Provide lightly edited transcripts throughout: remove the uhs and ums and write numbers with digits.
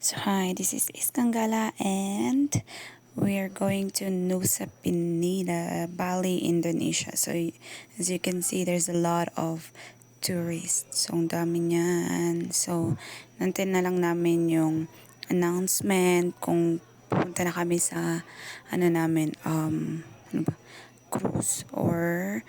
So hi, this is Iskangala and we are going to Nusa Penida, Bali, Indonesia. So as you can see, there's a lot of tourists. So ang dami niyan. So nantin na lang namin yung announcement kung pupunta na kami sa ano ba, cruise or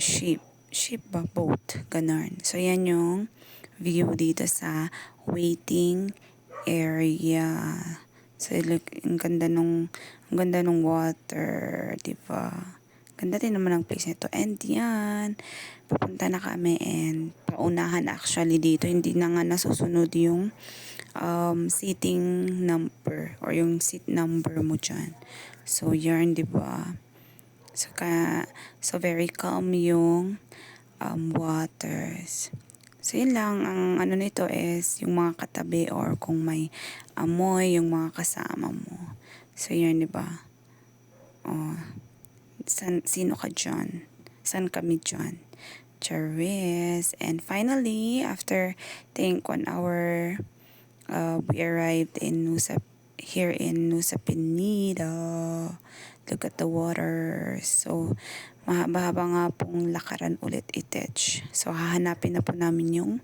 ship ba, boat, ganun. So yan yung view dito sa waiting area. So look, ang ganda nung water, 'di ba? Ganda din naman ang place nito. And yan, pupunta na kami and paunahan actually dito. Hindi na nga nasusunod yung seating number or yung seat number mo dyan. So yan, 'di ba? So very calm yung waters. So, yun lang. Ang ano nito is yung mga katabi or kung may amoy yung mga kasama mo. So, yun, di ba? Oh, sino ka dyan? San kami dyan? Charis. And finally, after think 1 hour, we arrived in here in Nusa Penida. Look at the water. So, mahaba-haba nga pong lakaran ulit itech. So, hahanapin na po namin yung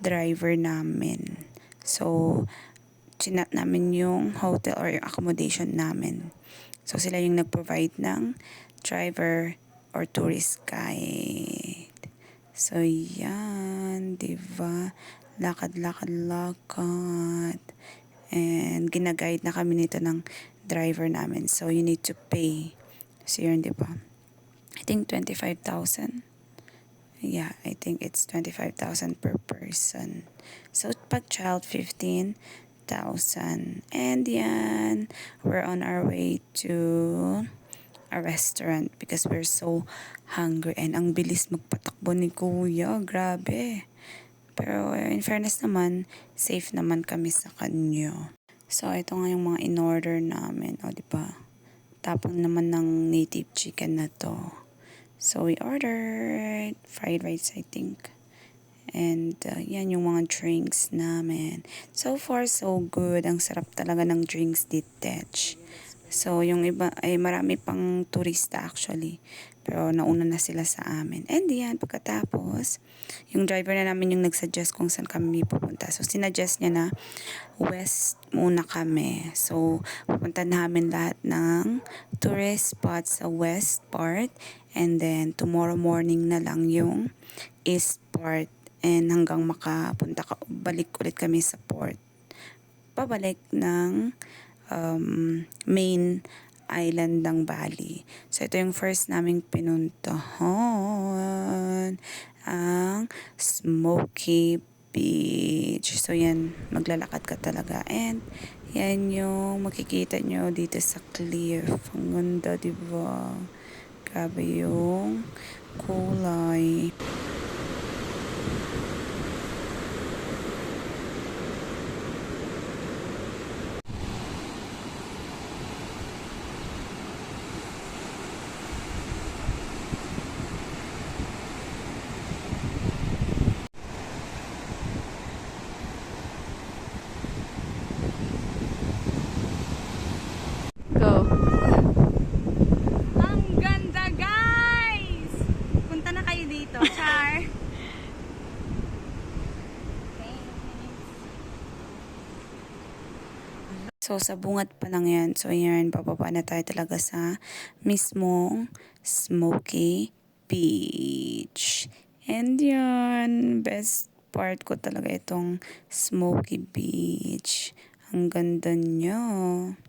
driver namin. So, chinat namin yung hotel or yung accommodation namin. So, sila yung nag-provide ng driver or tourist guide. So, yan, diba? Lakad. And ginaguide na kami nito ng driver namin. So, you need to pay. So, yun, diba? I think 25,000. Yeah, I think it's 25,000 per person. So, pag child, 15,000. And yan, we're on our way to a restaurant because we're so hungry. And ang bilis magpatakbo ni Kuya. Grabe. Pero in fairness naman, safe naman kami sa kanya. So, ito nga yung mga in-order namin. O, diba? Tapang naman ng native chicken na to. So, we ordered fried rice, I think. And, yan yung mga drinks namin. So far, so good. Ang sarap talaga ng drinks dito. So, yung iba ay marami pang turista actually. Pero nauna na sila sa amin. And yan, pagkatapos, yung driver na namin yung nagsuggest kung saan kami pupunta. So, sinuggest niya na west muna kami. So, pupunta namin lahat ng tourist spots sa west part. And then, tomorrow morning na lang yung east part. And hanggang balik ulit kami sa port. Pabalik ng main island ng Bali. So, ito yung first naming pinuntahan. Ang Smoky Beach. So, yan. Maglalakad ka talaga. And, yan yung makikita nyo dito sa cliff. Ang ganda, diba? Grabe yung kulay. Go. Ang ganda, guys! Punta na kayo dito, Char. So, sa bungat pa lang yan. So, yan, bababa na tayo talaga sa mismong Smoky Beach. And yan, best part ko talaga itong Smoky Beach. Ang ganda niya.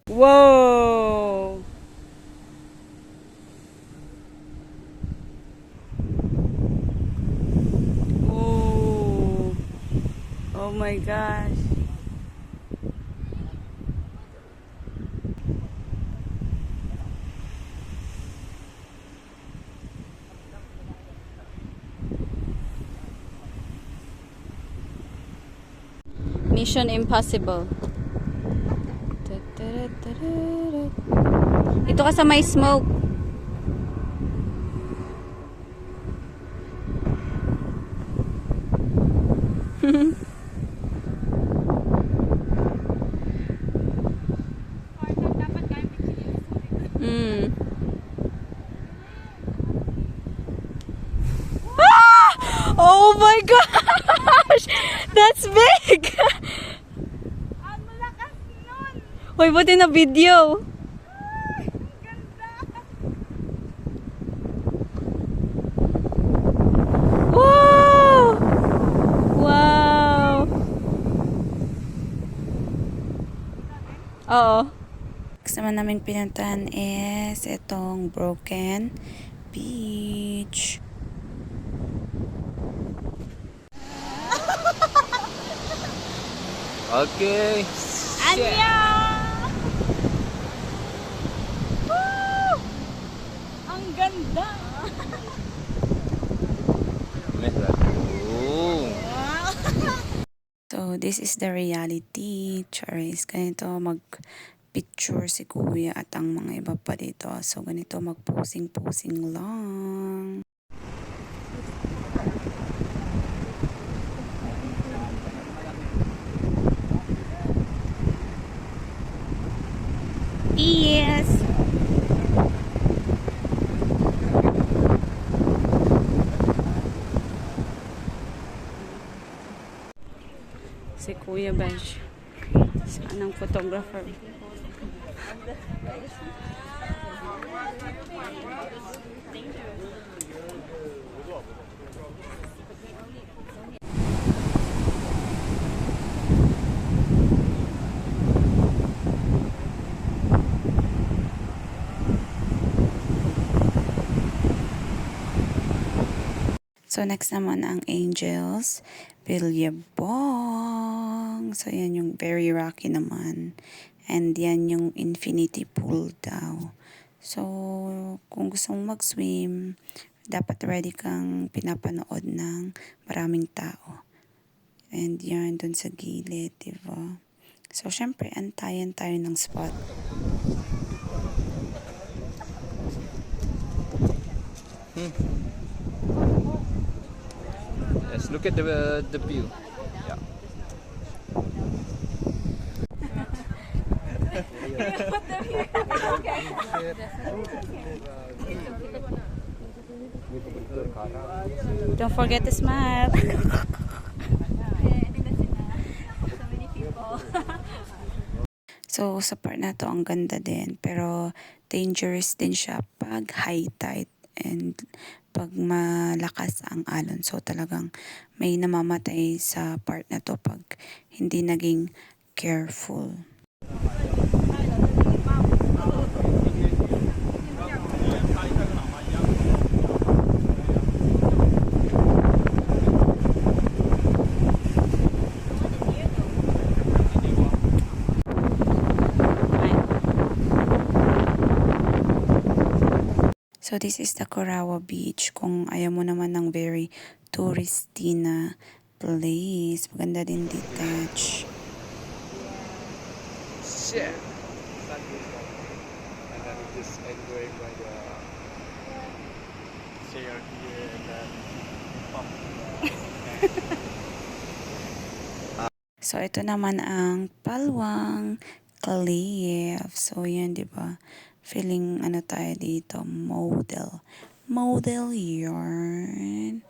Wow! Oh! Oh my gosh! Mission Impossible. Ito ka sa may smoke. Oh my gosh! That's big! Ang malakas nun! Hoy, buti na video. Ay, ang ganda! Wow! Wow! Oo. Next naman namin pinuntahan is itong Broken Beach. Okay. Annyeong! Woo! Ang ganda! Oh. So, this is the reality. Charis, ganito mag-picture si kuya at ang mga iba pa dito. So, ganito mag-posing-posing lang. Yes! Si Kuya Bench. Saan ang photographer? So, next naman ang Angels Billabong. So, yan yung very rocky naman. And yan yung infinity pool daw. So, kung gusto mong mag-swim, dapat ready kang pinapanood ng maraming tao. And yan, dun sa gilid, diba? So, syempre, antayan tayo ng spot. Let's look at the view. Yeah. Don't forget to smile. So, sa part na to, ang ganda din. Pero, dangerous din siya pag high tide and pag malakas ang alon. So, talagang may namamatay sa part na to pag hindi naging careful. So, this is the Corawa Beach. Kung ayaw mo naman ng very touristy na place, maganda din detach. Shit. Sun goes down. And then just enjoying by the chair here and then pump. So, ito naman ang Palwang Cliff. So, yan, di ba? Feeling, ano tayo dito, model. Model yarn.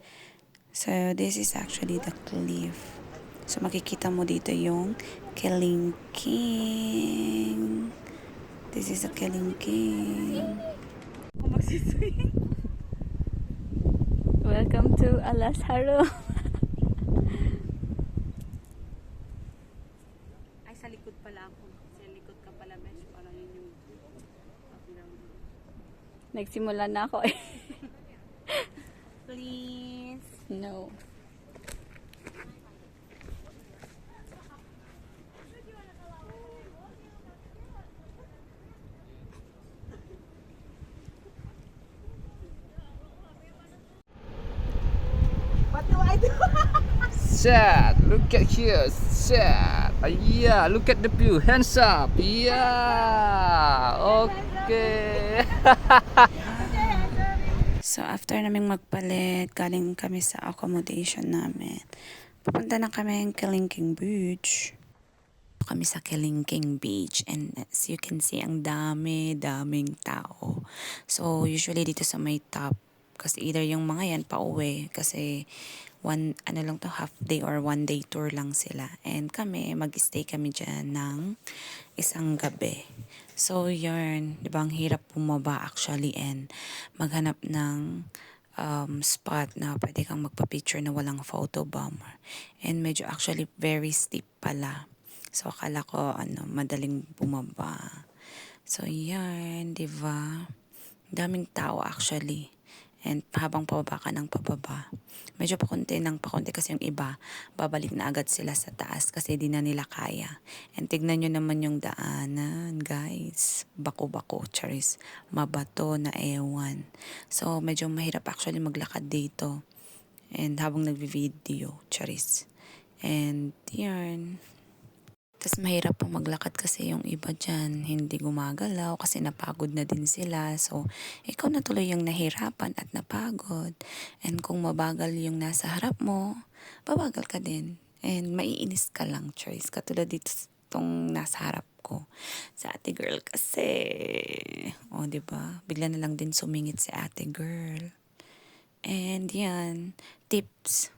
So, this is actually the cliff. So, makikita mo dito yung Kelingking. This is a Kelingking. Welcome to Alasaro. Ay, sa likod pala ako. Sa likod ka pala, Besh. Parang yun yung background. Nagsimula na ako eh. Please. No. What do I do? Shit. Look at here. Shit. Yeah. Look at the view. Hands up. Yeah. Okay. So, after naming magpalit, galing kami sa accommodation namin. Pupunta na kami ng Kelingking Beach. Kami sa Kelingking Beach. And as you can see, ang daming tao. So, usually dito sa may top Kasi either yung mga yan pauwi kasi half day or 1 day tour lang sila. And kami, mag-stay kami dyan ng isang gabi. So, yun, di ba, ang hirap bumaba actually and maghanap ng spot na pwede kang magpa-picture na walang photo bomb. And medyo actually very steep pala. So, akala ko, madaling bumaba. So, yan, di ba? Daming tao actually. And habang pababa ka ng pababa, medyo pakunti kasi yung iba, babalik na agad sila sa taas kasi di na nila kaya. And tignan nyo naman yung daanan, guys. Bako-bako, charis. Mabato na ewan. So, medyo mahirap actually maglakad dito. And habang nagvi-video, charis. And yun. Tapos mahirap po maglakad kasi yung iba dyan hindi gumagalaw kasi napagod na din sila. So, ikaw na tuloy yung nahirapan at napagod. And kung mabagal yung nasa harap mo, babagal ka din. And maiinis ka lang, choice. Katulad dito tong nasa harap ko. Sa ate girl kasi. O, diba? Bigla na lang din sumingit si ate girl. And yan, tips.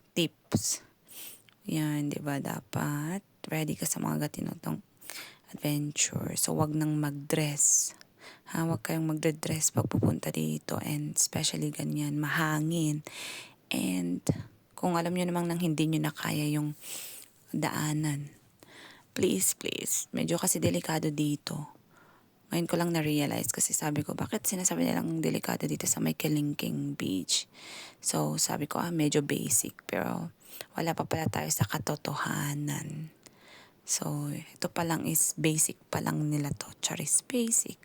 Yan, diba? Dapat ready ka sa mga gatinotong adventure. So, wag nang mag-dress. Wag kayong magdre-dress pag pupunta dito. And especially ganyan, mahangin. And kung alam nyo namang nang hindi nyo na kaya yung daanan, please, medyo kasi delikado dito. Ngayon ko lang na-realize kasi sabi ko, bakit sinasabi nilang delikado dito sa may Kelingking Beach? So, sabi ko, medyo basic. Pero wala pa pala tayo sa katotohanan. So, ito pa lang is basic pa lang nila to. Charis, basic.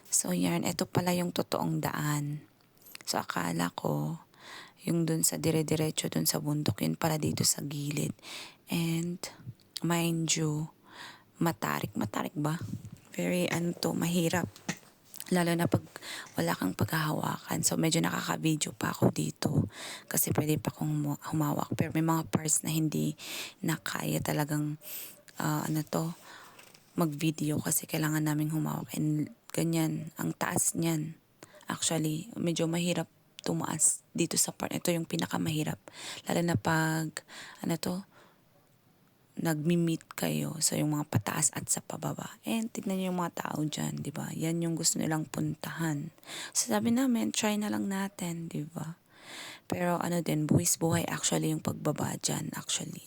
So, yan. Ito pala yung totoong daan. So, akala ko, yung dun sa dire-diretso, dun sa bundok, yun pala dito sa gilid. And, mind you, matarik ba? Very, mahirap. Lalo na pag wala kang paghahawakan. So, medyo nakaka-video pa ako dito. Kasi pwede pa akong humawak. Pero may mga parts na hindi na kaya talagang mag-video kasi kailangan naming humawak. And ganyan, ang taas niyan. Actually, medyo mahirap tumaas dito sa part. Ito yung pinakamahirap. Lalo na pag, nagmi-meet kayo. So, yung mga pataas at sa pababa. And tignan nyo yung mga tao dyan, di ba? Yan yung gusto nilang puntahan. So, sabi namin, try na lang natin, di ba? Pero buwis buhay actually yung pagbaba dyan, actually.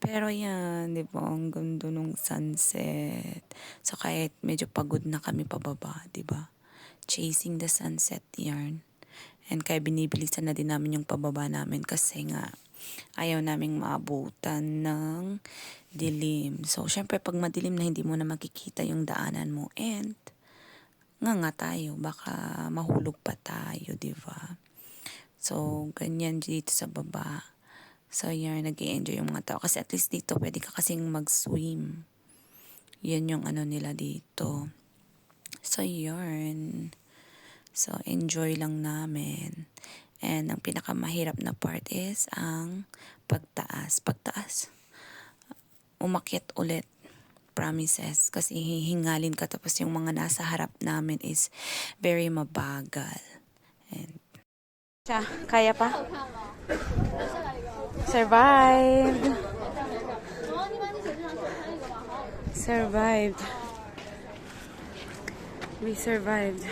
Pero yan, di ba? Ang ganda nung sunset. So, kahit medyo pagod na kami pababa, di ba? Chasing the sunset yarn. And kaya binibilisan na din namin yung pababa namin kasi nga ayaw naming maabutan ng dilim. So, syempre, pag madilim na hindi mo na makikita yung daanan mo and nga tayo, baka mahulog pa tayo, di ba? So, ganyan dito sa baba. So, yan, nag-i-enjoy yung mga tao. Kasi at least dito, pwede ka kasing mag-swim. Yan yung nila dito. So, yarn. So, enjoy lang namin. And ang pinakamahirap na part is ang pagtaas. Umakyat ulit. Promises. Kasi hihingalin ka tapos yung mga nasa harap namin is very mabagal. And kaya pa? Survived. We survived.